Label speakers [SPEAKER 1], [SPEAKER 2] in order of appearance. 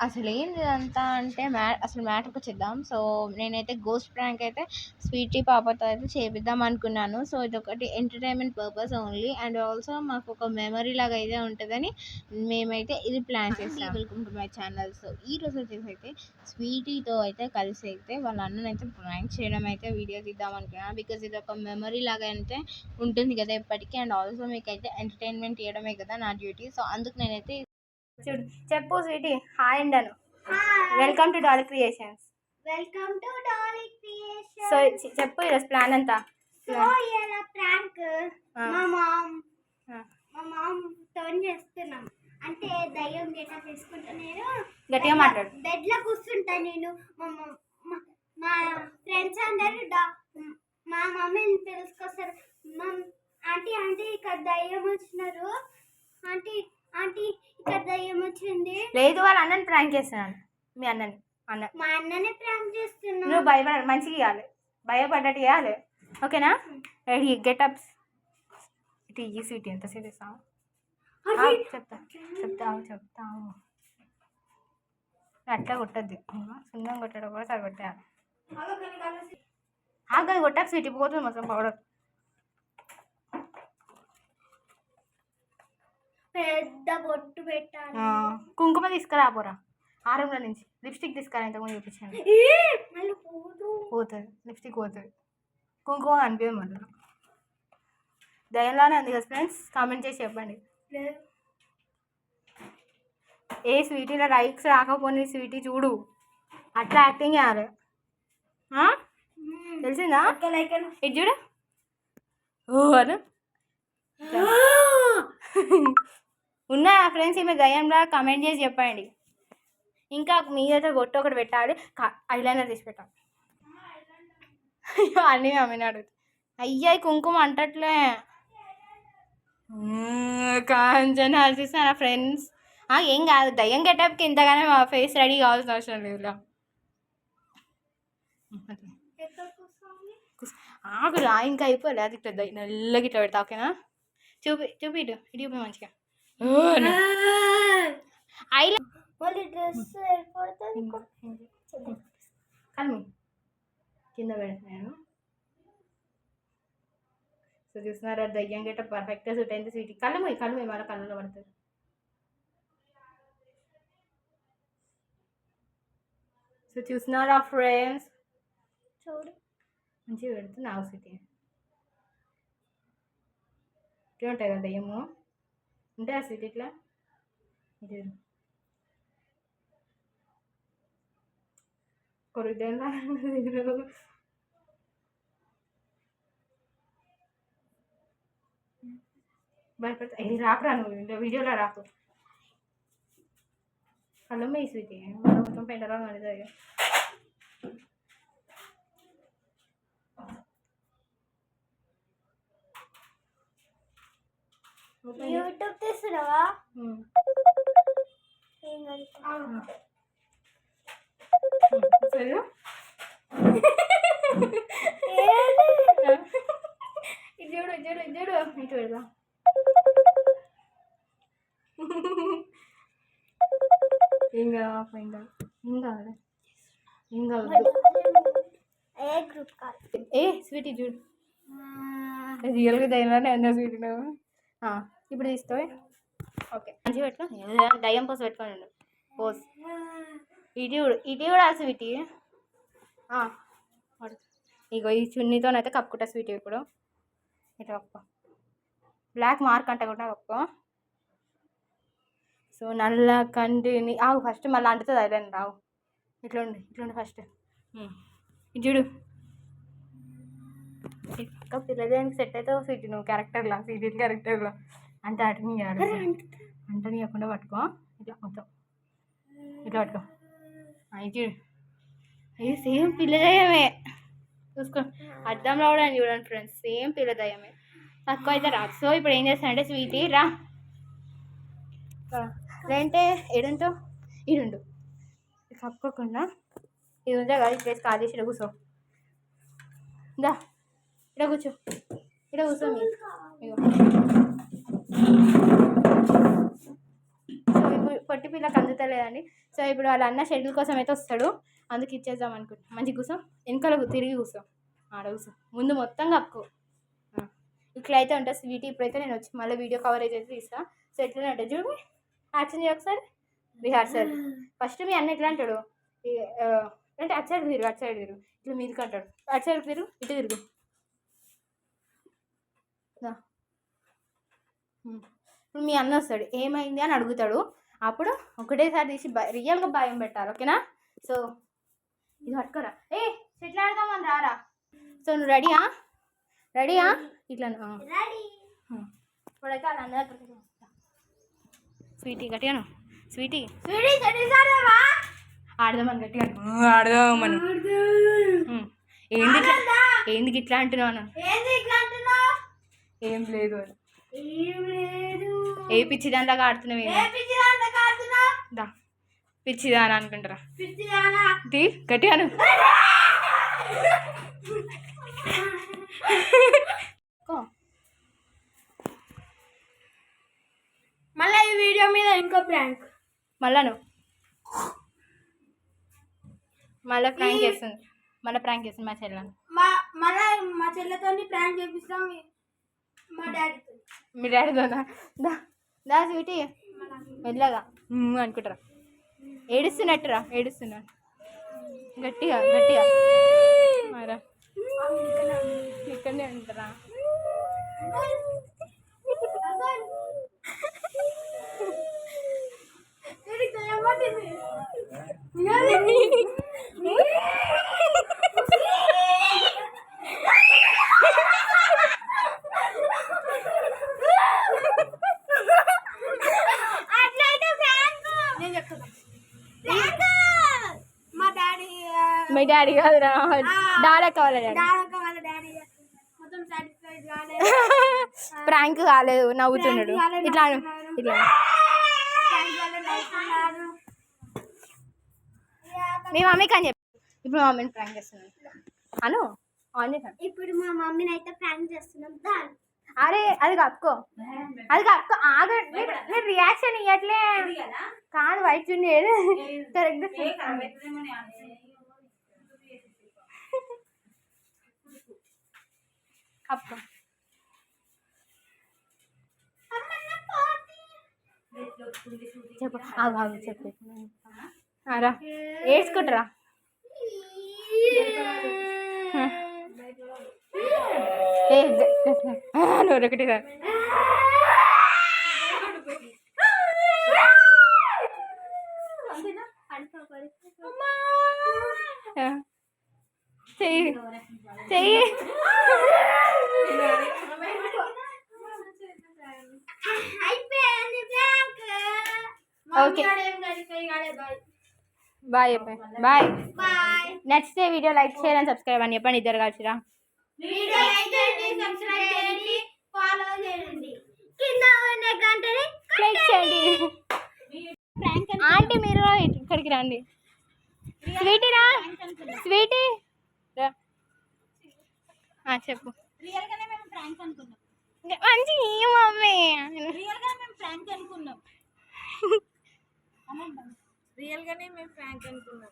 [SPEAKER 1] అసలు ఏంది ఇదంతా అంటే అసలు మ్యాటర్కి వచ్చేద్దాం. సో నేనైతే గోస్ట్ ప్రాంక్ అయితే స్వీటీ పాపతో అయితే చేపిద్దాం అనుకున్నాను. సో ఇదొకటి entertainment purpose only, and also మాకు ఒక మెమరీ లాగా అయితే ఉంటుందని మేమైతే ఇది ప్లాన్ చేస్తాం. Welcome to my channel. So ఈ రోజు వచ్చేసి అయితే స్వీటీతో అయితే కలిసి అయితే వాళ్ళ అన్నని అయితే ప్రాంక్ చేయడం అయితే వీడియో తీద్దాం అనుకున్నాను. బికాజ్ ఇది ఒక మెమరీ లాగా అయితే ఉంటుంది కదా ఎప్పటికీ, అండ్ ఆల్సో మీకు అయితే ఎంటర్టైన్మెంట్ చేయడమే కదా నా డ్యూటీ. సో అందుకు నేనైతే
[SPEAKER 2] చూడు చెప్పు స్వీటీ హాయ్ అండను. Welcome to Dolly Creations.
[SPEAKER 3] Welcome to Dolly Creations.
[SPEAKER 2] So చెప్పు ఈరోజు ప్లాన్ అంతా.
[SPEAKER 3] సో ఇలా ప్రాంక్ మా మామ్ తో చేస్తున్నాం. అంటే దయ్యం గెటప్ వేసుకుంటా నేను
[SPEAKER 2] గట్టిగా మాట్లాడు.
[SPEAKER 3] బెడ్ లో కూర్చుంటా నేను. మా ఫ్రెండ్స్ అందరూ మా మమ్మీని తెలుసుకొస్తారు. ఆంటీ ఆంటీ ఇక్కడ దయ్యం వచ్చినారు, ఆంటీ ఆంటీ ఇక్కడ దయ్యం వచ్చింది.
[SPEAKER 2] లేదు వాళ్ళ అన్నని ప్రాంక్ చేస్తున్నాను. మీ అన్నని
[SPEAKER 3] మా అన్ననే ప్రాంక్ చేస్తున్నా.
[SPEAKER 2] నువ్వు భయపడ మంచిగా ఇవ్వాలి, భయపడ్డట్టు ఇవ్వాలి. ఓకేనా? Ready getups. ఇటు ఈ స్వీట్ ఎంత సీరియస్ చెప్తావు అట్లా కొట్టద్దు. సున్నం కొట్టడం కూడా సరిపెట్టాలి. ఆగది కొట్టకు స్వీట్ పోతుంది మొత్తం పౌడర్.
[SPEAKER 3] పెద్ద బొట్టు పెట్టాలి.
[SPEAKER 2] కుంకుమ తీసుకురాపోరా ఆ రూమ్లో నుంచి. లిప్స్టిక్ తీసుకురా, ఇంతకుముందు చూపించాను. పోతుంది లిప్స్టిక్, పోతుంది కుంకుమ అనిపించదు మళ్ళీ. దయంలానే ఉంది కదా ఫ్రెండ్స్, కామెంట్ చేసి చెప్పండి. ఏ స్వీటీలో రైక్స్ రాకపోతే స్వీటీ చూడు అట్లా యాక్టింగ్ చేయాలి. తెలిసిందా? ఇది చూడు. ఓ అను ఉన్నాయా ఫ్రెండ్స్ ఈమె దయ్యంలా? కమెంట్ చేసి చెప్పండి. ఇంకా మీదైతే బొట్టు ఒకటి పెట్టాలి, ఐలైనర్ తీసి పెట్టాలి. అన్నీ మమ్మీని అడుగుతుంది. అయ్యాయి కుంకుమ అంటట్లే కాంచన ఆలోచిస్తాను ఫ్రెండ్స్. ఏం కాదు, దయ్యం గెటప్కి ఇంతగానే మా ఫేస్ రెడీ కావాల్సిన అవసరం లేదు. ఆగురా ఇంకా అయిపోలే. అది ఇట్లా నల్లగా ఇట్లా పెడతా. ఓకేనా? చూపి ఇటు చూపి మంచిగా. కళ్ళు కింద పెడతాను. సో చూస్తున్నారా, దయ్యం గట్ట పర్ఫెక్ట్గా సూట్ అయింది స్వీట్. కళ్ళు మళ్ళీ కళ్ళలో పడుతుంది. సో చూస్తున్నారా ఫ్రెండ్స్,
[SPEAKER 3] చూడు
[SPEAKER 2] మంచిగా పెడుతున్నావు స్వీట్. ఇట్లా ఉంటాయి కదా దయ్యము, ఉంటాయి ఆ స్వీట్ ఇట్లా. ఇది కొరుకుదేలా భయపడతా. ఇది రాకురా, నువ్వు వీడియోలో రాకు. కళ్ళమ్మ ఈ స్వీట్ మొత్తం పెంటలో పడుతుంది.
[SPEAKER 3] యూట్యూబ్ తీస్తున్నావా?
[SPEAKER 2] చూడు ఇటు పెడదాం. ఏం కావాలి. ఏ స్వీట్ చూడు, రియల్గా దయ్యంలోనే అన్నా స్వీట్. ఇప్పుడు తీసుకో. ఓకే మంచిగా పెట్టుకో. దయ్యం పోసి పెట్టుకోండి. పోస్ ఇటు కూడా స్వీట్. ఇగో ఈ చున్నీతోనైతే కప్పుకుంటా స్వీట్. ఇప్పుడు ఇట్లా కప్పుకో. బ్లాక్ మార్క్ అంట కూడా కప్పుకో. సో నల్ల కంటిని ఫస్ట్ మళ్ళీ అంటుతుంది అయిపోయింది. రావు ఇట్లుండి ఫస్ట్ చూడు. ఇంకా పిల్లదానికి సెట్ అవుతావు స్వీట్. నువ్వు క్యారెక్టర్లా సీరియల్ క్యారెక్టర్లో అంటే అటని అంటనియకుండా పట్టుకో. ఇట్లా మొత్తం ఇట్లా పట్టుకో. ఇది చూడు, ఇది సేమ్ పిల్లదయ్యమే. చూసుకో అర్థం రావడానికి చూడండి ఫ్రెండ్స్, సేమ్ పిల్లదయ్యమే. తక్కువ అయితే రాదు. సో ఇప్పుడు ఏం చేస్తానంటే స్వీటీ రా లేదంటే ఏడుంటో ఈడుండు. కప్పుకోకుండా ఇది ఉందా కదా, ప్లేస్ ఖాళీ చేసి ఇక్కడ కూర్చో. దా ఇక్కడ కూర్చో మీ. సో పొట్టి పిల్లకి అందుతలేదండి. సో ఇప్పుడు వాళ్ళ అన్న షెడ్యూల్ కోసం అయితే వస్తాడు, అందుకు ఇచ్చేద్దాం అనుకుంటున్నాం. మంచి కూర్చో, వెనకాల తిరిగి కూర్చో, ఆడ కూర్చో, ముందు మొత్తం కప్పుకో. ఇట్లా అయితే ఉంటుంది స్వీటీ. ఇప్పుడైతే నేను వచ్చి మళ్ళీ వీడియో కవరేజ్ అయితే తీస్తా. సో ఎట్లనే ఉంటుంది చూడు, యాక్షన్ చేయ ఒకసారి రిహార్సల్. ఫస్ట్ మీ అన్న ఎట్లా అంటాడు అంటే అటు సైడ్ తిరుగు, అటు సైడ్ తిరుగు, ఇట్లా మీదకి అంటాడు, అటు సైడ్ తిరుగు, ఇటు తిరుగు. ఇప్పుడు మీ అన్న వస్తాడు, ఏమైంది అని అడుగుతాడు. అప్పుడు ఒకటేసారి తీసి రియల్గా భయం పెట్టాలి, ఓకేనా? సో ఇది పట్టుకోరా, చెట్లు ఆడదామని రారా. సో నువ్వు రెడీయా? రెడీయా? ఇట్లా ఇప్పుడైతే వాళ్ళ అందరూ స్వీటీ గట్టిగాను, స్వీటీ ఆడదామని గట్టిగా ఆడదామని. ఏంది ఇట్లా అంటున్నావు? ఏం లేదు, ఏ పిచ్చిదానిలాగా ఆడుతున్నావు? పిచ్చిదాని అనుకుంటారా? గట్టిగాను.
[SPEAKER 3] మళ్ళీ ఈ వీడియో మీద ఇంకో ప్రాంక్,
[SPEAKER 2] మళ్ళీ ప్రాంక్ చేస్తుంది, మా చెల్లెని.
[SPEAKER 3] మళ్ళీ మా చెల్లెతో ప్రాంక్ చేపిస్తాం మా డాడీతో.
[SPEAKER 2] మీ డాడీతోనా? దా స్వీటీ మెల్లగా అనుకుంటారా? ఏడుస్తున్నట్టురా, ఏడుస్తున్నా గట్టిగా గట్టిగా మరా, ఇక్కడనే ఉంటారా? మీ డాడీ కాదురా, డాలక్క వాళ్ళ డాడీ. ప్రాంక్ కాలేదు, నవ్వుతున్నాడు. ఇట్లా ఇట్లా మీ మమ్మీకి అని చెప్పి ఇప్పుడు మా మమ్మీని ప్రాంక్ చేస్తున్నాను అను.
[SPEAKER 3] ఇప్పుడు మా మమ్మీని అయితే ప్రాంక్ చేస్తున్నాం.
[SPEAKER 2] అరే అది కప్పుకో, అది కప్పుకో. ఆగండి, నేను రియాక్షన్ ఇవ్వట్లే కాదు. వైట్ చున్నీ కప్పుకో. చెప్పు, ఆగు చెప్పు. రా ఏడ్చుకుంటారా? ఒకటి చెయ్యి చెయ్యి. ఓకే బాయ్ చెప్పండి. బాయ్. నచ్చితే video like share and subscribe అని చెప్పండి. ఇద్దరు కలిసిరా. ఆంటీ మీరు ఇక్కడికి రండి. స్వీటీ రా, స్వీటీ చెప్పు. మంచి మమ్మీ
[SPEAKER 4] రియల్గానే మేము ఫ్రాంక్ అనుకున్నాం.